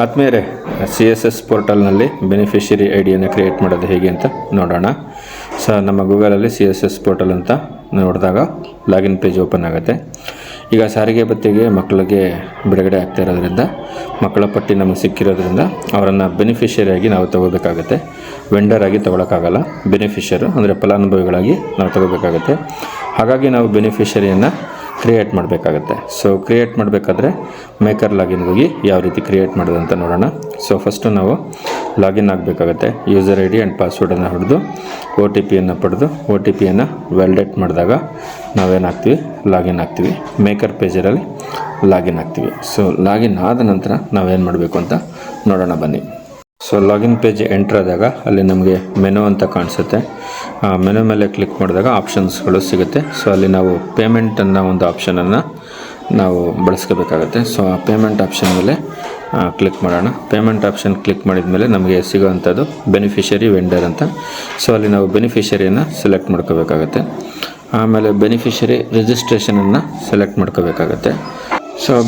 ಆದ್ಮೇಲೆ CSS ಪೋರ್ಟಲ್ನಲ್ಲಿ beneficiary ಐಡಿಯನ್ನು ಕ್ರಿಯೇಟ್ ಮಾಡೋದು ಹೇಗೆ ಅಂತ ನೋಡೋಣ. ನಮ್ಮ ಗೂಗಲಲ್ಲಿ CSS ಪೋರ್ಟಲ್ ಅಂತ ನೋಡಿದಾಗ ಲಾಗಿನ್ ಪೇಜ್ ಓಪನ್ ಆಗುತ್ತೆ. ಈಗ ಸಾರಿಗೆ ಭತ್ಯೆಗೆ ಮಕ್ಕಳಿಗೆ ಬಿಡುಗಡೆ ಆಗ್ತಾ ಇರೋದ್ರಿಂದ ಮಕ್ಕಳ ಪಟ್ಟಿ ನಮಗೆ ಸಿಕ್ಕಿರೋದ್ರಿಂದ ಅವರನ್ನು ಬೆನಿಫಿಷರಿಯಾಗಿ ನಾವು ತಗೋಬೇಕಾಗುತ್ತೆ. ವೆಂಡರ್ ಆಗಿ ತೊಗೊಳಕ್ಕಾಗಲ್ಲ. ಬೆನಿಫಿಷರು ಅಂದರೆ ಫಲಾನುಭವಿಗಳಾಗಿ ನಾವು ತಗೋಬೇಕಾಗುತ್ತೆ. ಹಾಗಾಗಿ ನಾವು ಬೆನಿಫಿಷರಿಯನ್ನು ಕ್ರಿಯೇಟ್ ಮಾಡಬೇಕಾಗುತ್ತೆ. ಕ್ರಿಯೇಟ್ ಮಾಡಬೇಕಾದ್ರೆ ಮೇಕರ್ ಲಾಗಿನ್ಗೆ ಹೋಗಿ ಯಾವ ರೀತಿ ಕ್ರಿಯೇಟ್ ಮಾಡೋದು ಅಂತ ನೋಡೋಣ. ಫಸ್ಟು ನಾವು ಲಾಗಿನ್ ಆಗಬೇಕಾಗತ್ತೆ. ಯೂಸರ್ ID ಆ್ಯಂಡ್ ಪಾಸ್ವರ್ಡನ್ನು ಹೊಡೆದು OTPಯನ್ನು ಪಡೆದು OTPಯನ್ನು ವ್ಯಾಲಿಡೇಟ್ ಮಾಡಿದಾಗ ನಾವೇನಾಗ್ತೀವಿ, ಲಾಗಿನ್ ಆಗ್ತೀವಿ. ಮೇಕರ್ ಪೇಜರಲ್ಲಿ ಲಾಗಿನ್ ಆಗ್ತೀವಿ. ಲಾಗಿನ್ ಆದ ನಂತರ ನಾವೇನು ಮಾಡಬೇಕು ಅಂತ ನೋಡೋಣ ಬನ್ನಿ. ಲಾಗಿನ್ ಪೇಜ್ ಎಂಟ್ರ್ ಆದಾಗ ಅಲ್ಲಿ ನಮಗೆ ಮೆನು ಅಂತ ಕಾಣಿಸುತ್ತೆ. ಮೆನು ಮೇಲೆ ಕ್ಲಿಕ್ ಮಾಡಿದಾಗ ಆಪ್ಷನ್ಸ್ಗಳು ಸಿಗುತ್ತೆ. ಅಲ್ಲಿ ನಾವು ಪೇಮೆಂಟ್ ಅನ್ನೋ ಒಂದು ಆಪ್ಷನನ್ನು ನಾವು ಬಳಸ್ಕೋಬೇಕಾಗತ್ತೆ. ಆ ಪೇಮೆಂಟ್ ಆಪ್ಷನ್ ಮೇಲೆ ಕ್ಲಿಕ್ ಮಾಡೋಣ. ಪೇಮೆಂಟ್ ಆಪ್ಷನ್ ಕ್ಲಿಕ್ ಮಾಡಿದ ಮೇಲೆ ನಮಗೆ ಸಿಗೋವಂಥದ್ದು ಬೆನಿಫಿಷರಿ ವೆಂಡರ್ ಅಂತ. ಅಲ್ಲಿ ನಾವು ಬೆನಿಫಿಷರಿಯನ್ನು ಸೆಲೆಕ್ಟ್ ಮಾಡ್ಕೋಬೇಕಾಗತ್ತೆ. ಆಮೇಲೆ ಬೆನಿಫಿಷರಿ ರಿಜಿಸ್ಟ್ರೇಷನನ್ನು ಸೆಲೆಕ್ಟ್ ಮಾಡ್ಕೋಬೇಕಾಗತ್ತೆ.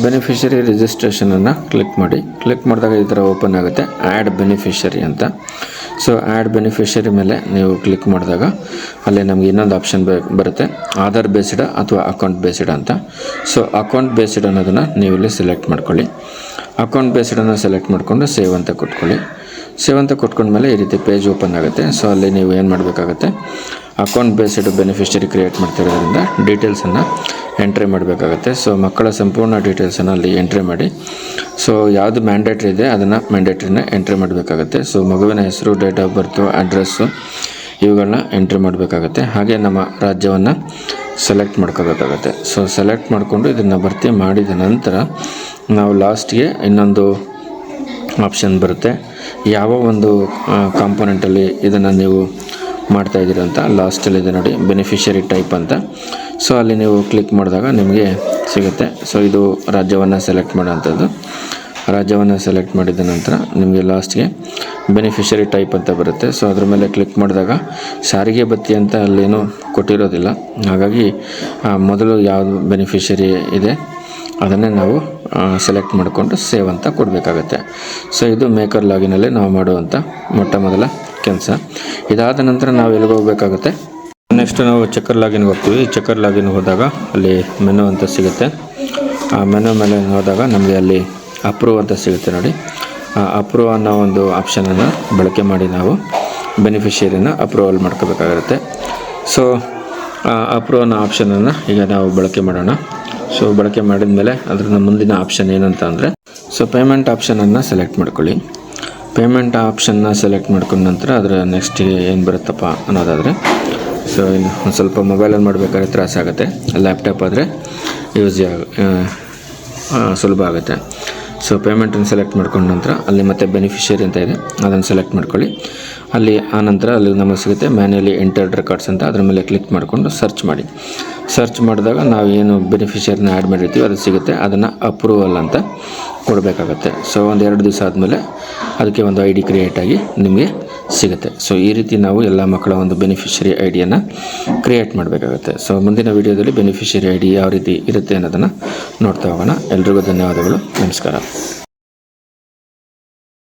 ಬೆನಿಫಿಷರಿ ರಿಜಿಸ್ಟ್ರೇಷನನ್ನು ಕ್ಲಿಕ್ ಮಾಡಿದಾಗ ಈ ಥರ ಓಪನ್ ಆಗುತ್ತೆ, ಆ್ಯಡ್ ಬೆನಿಫಿಷರಿ ಅಂತ. ಆ್ಯಡ್ ಬೆನಿಫಿಷರಿ ಮೇಲೆ ನೀವು ಕ್ಲಿಕ್ ಮಾಡಿದಾಗ ಅಲ್ಲಿ ನಮಗೆ ಇನ್ನೊಂದು ಆಪ್ಷನ್ ಬರುತ್ತೆ, ಆಧಾರ್ ಬೇಸ್ಡ್ ಅಥವಾ ಅಕೌಂಟ್ ಬೇಸ್ಡ್ ಅಂತ. ಅಕೌಂಟ್ ಬೇಸ್ಡ್ ಅನ್ನೋದನ್ನು ನೀವು ಇಲ್ಲಿ ಸೆಲೆಕ್ಟ್ ಮಾಡ್ಕೊಳ್ಳಿ. ಅಕೌಂಟ್ ಬೇಸ್ಡನ್ನು ಸೆಲೆಕ್ಟ್ ಮಾಡಿಕೊಂಡು ಸೇವ್ ಅಂತ ಕೊಟ್ಕೊಳ್ಳಿ. ಸೇವ್ ಅಂತ ಕೊಟ್ಕೊಂಡ್ಮೇಲೆ ಈ ರೀತಿ ಪೇಜ್ ಓಪನ್ ಆಗುತ್ತೆ. ಅಲ್ಲಿ ನೀವು ಏನು ಮಾಡಬೇಕಾಗತ್ತೆ, ಅಕೌಂಟ್ ಬೇಸ್ಡ್ ಬೆನಿಫಿಷರಿ ಕ್ರಿಯೇಟ್ ಮಾಡ್ತಿರೋದ್ರಿಂದ ಡೀಟೇಲ್ಸನ್ನು ಎಂಟ್ರಿ ಮಾಡಬೇಕಾಗತ್ತೆ. ಮಕ್ಕಳ ಸಂಪೂರ್ಣ ಡೀಟೇಲ್ಸನ್ನು ಅಲ್ಲಿ ಎಂಟ್ರಿ ಮಾಡಿ. ಯಾವುದು ಮ್ಯಾಂಡೇಟ್ರಿ ಇದೆ ಅದನ್ನು ಮ್ಯಾಂಡೇಟ್ರಿನ ಎಂಟ್ರಿ ಮಾಡಬೇಕಾಗತ್ತೆ. ಮಗುವಿನ ಹೆಸರು, ಡೇಟ್ ಆಫ್ ಬರ್ತು, ಅಡ್ರೆಸ್ಸು ಇವುಗಳನ್ನ ಎಂಟ್ರಿ ಮಾಡಬೇಕಾಗತ್ತೆ. ಹಾಗೆ ನಮ್ಮ ರಾಜ್ಯವನ್ನು ಸೆಲೆಕ್ಟ್ ಮಾಡ್ಕೋಬೇಕಾಗತ್ತೆ. ಸೆಲೆಕ್ಟ್ ಮಾಡಿಕೊಂಡು ಇದನ್ನು ಭರ್ತಿ ಮಾಡಿದ ನಂತರ ನಾವು ಲಾಸ್ಟ್ಗೆ ಇನ್ನೊಂದು ಆಪ್ಷನ್ ಬರುತ್ತೆ, ಯಾವ ಒಂದು ಕಾಂಪೊನೆಂಟಲ್ಲಿ ಇದನ್ನು ನೀವು ಮಾಡ್ತಾಯಿದ್ದೀರ ಅಂತ. ಲಾಸ್ಟಲ್ಲಿ ಇದೆ ನೋಡಿ, ಬೆನಿಫಿಷರಿ ಟೈಪ್ ಅಂತ. ಅಲ್ಲಿ ನೀವು ಕ್ಲಿಕ್ ಮಾಡಿದಾಗ ನಿಮಗೆ ಸಿಗುತ್ತೆ. ಇದು ರಾಜ್ಯವನ್ನು ಸೆಲೆಕ್ಟ್ ಮಾಡೋವಂಥದ್ದು. ರಾಜ್ಯವನ್ನು ಸೆಲೆಕ್ಟ್ ಮಾಡಿದ ನಂತರ ನಿಮಗೆ ಲಾಸ್ಟ್ಗೆ ಬೆನಿಫಿಷರಿ ಟೈಪ್ ಅಂತ ಬರುತ್ತೆ. ಅದ್ರ ಮೇಲೆ ಕ್ಲಿಕ್ ಮಾಡಿದಾಗ ಸಾರಿಗೆ ಭತ್ಯೆ ಅಂತ ಅಲ್ಲೇನೂ ಕೊಟ್ಟಿರೋದಿಲ್ಲ. ಹಾಗಾಗಿ ಮೊದಲು ಯಾವುದು ಬೆನಿಫಿಷರಿ ಇದೆ ಅದನ್ನೇ ನಾವು ಸೆಲೆಕ್ಟ್ ಮಾಡಿಕೊಂಡು ಸೇವ್ ಅಂತ ಕೊಡಬೇಕಾಗತ್ತೆ. ಇದು ಮೇಕರ್ ಲಾಗಿನಲ್ಲಿ ನಾವು ಮಾಡುವಂಥ ಮೊಟ್ಟ ಮೊದಲ ಕೆಲಸ. ಇದಾದ ನಂತರ ನಾವು ಎಲ್ಲಿಗೆ ಹೋಗಬೇಕಾಗುತ್ತೆ, ನೆಕ್ಸ್ಟ್ ನಾವು ಚೆಕ್ಕರ್ ಲಾಗಿನ್ಗೆ ಹೋಗ್ತೀವಿ. ಚೆಕ್ಕರ್ ಲಾಗಿನ್ಗೆ ಹೋದಾಗ ಅಲ್ಲಿ ಮೆನು ಅಂತ ಸಿಗುತ್ತೆ. ಆ ಮೆನು ಮೇಲೆ ಹೋದಾಗ ನಮಗೆ ಅಲ್ಲಿ ಅಪ್ರೂವ್ ಅಂತ ಸಿಗುತ್ತೆ ನೋಡಿ. ಅಪ್ರೂವ್ ಅನ್ನೋ ಒಂದು ಆಪ್ಷನನ್ನು ಬಳಕೆ ಮಾಡಿ ನಾವು ಬೆನಿಫಿಷರಿನ ಅಪ್ರೂವಲ್ ಮಾಡ್ಕೋಬೇಕಾಗಿರುತ್ತೆ. ಅಪ್ರೂವ್ ಅನ್ನೋ ಆಪ್ಷನನ್ನು ಈಗ ನಾವು ಬಳಕೆ ಮಾಡೋಣ. ಬಳಕೆ ಮಾಡಿದ ಮೇಲೆ ಅದರ ಮುಂದಿನ ಆಪ್ಷನ್ ಏನಂತ ಅಂದರೆ ಪೇಮೆಂಟ್ ಆಪ್ಷನನ್ನು ಸೆಲೆಕ್ಟ್ ಮಾಡ್ಕೊಳ್ಳಿ. ಪೇಮೆಂಟ್ ಆಪ್ಷನ್ನ ಸೆಲೆಕ್ಟ್ ಮಾಡ್ಕೊಂಡ ನಂತರ ಅದರ ನೆಕ್ಸ್ಟಿಗೆ ಏನು ಬರುತ್ತಪ್ಪ ಅನ್ನೋದಾದರೆ ಇನ್ನು ಒಂದು ಸ್ವಲ್ಪ ಮೊಬೈಲಲ್ಲಿ ಮಾಡಬೇಕಾದ್ರೆ ತ್ರಾಸಾಗುತ್ತೆ. ಲ್ಯಾಪ್ಟಾಪ್ ಆದರೆ ಸುಲಭ ಆಗುತ್ತೆ. ಪೇಮೆಂಟನ್ನು ಸೆಲೆಕ್ಟ್ ಮಾಡ್ಕೊಂಡ ನಂತರ ಅಲ್ಲಿ ಮತ್ತೆ ಬೆನಿಫಿಷರಿ ಅಂತ ಇದೆ, ಅದನ್ನು ಸೆಲೆಕ್ಟ್ ಮಾಡ್ಕೊಳ್ಳಿ. ಅಲ್ಲಿ ಆನಂತರ ಅಲ್ಲಿ ನಮಗೆ ಸಿಗುತ್ತೆ ಮ್ಯಾನ್ಯಲಿ ಎಂಟರ್ಡ್ ರೆಕಾರ್ಡ್ಸ್ ಅಂತ. ಅದರ ಮೇಲೆ ಕ್ಲಿಕ್ ಮಾಡಿಕೊಂಡು ಸರ್ಚ್ ಮಾಡಿ. ಸರ್ಚ್ ಮಾಡಿದಾಗ ನಾವು ಏನು ಬೆನಿಫಿಷರಿನ ಆ್ಯಡ್ ಮಾಡಿರ್ತೀವಿ ಅದು ಸಿಗುತ್ತೆ. ಅದನ್ನು ಅಪ್ರೂವಲ್ ಅಂತ ಕೊಡಬೇಕಾಗತ್ತೆ. ಒಂದು 2 ದಿವಸ ಆದಮೇಲೆ ಅದಕ್ಕೆ ಒಂದು ID ಕ್ರಿಯೇಟ್ ಆಗಿ ನಿಮಗೆ ಸಿಗುತ್ತೆ. ಈ ರೀತಿ ನಾವು ಎಲ್ಲ ಮಕ್ಕಳ ಒಂದು ಬೆನಿಫಿಷರಿ ಐಡಿಯನ್ನು ಕ್ರಿಯೇಟ್ ಮಾಡಬೇಕಾಗುತ್ತೆ. ಮುಂದಿನ ವಿಡಿಯೋದಲ್ಲಿ ಬೆನಿಫಿಷರಿ ID ಯಾವ ರೀತಿ ಇರುತ್ತೆ ಅನ್ನೋದನ್ನು ನೋಡ್ತಾ ಹೋಗೋಣ. ಎಲ್ರಿಗೂ ಧನ್ಯವಾದಗಳು. ನಮಸ್ಕಾರ.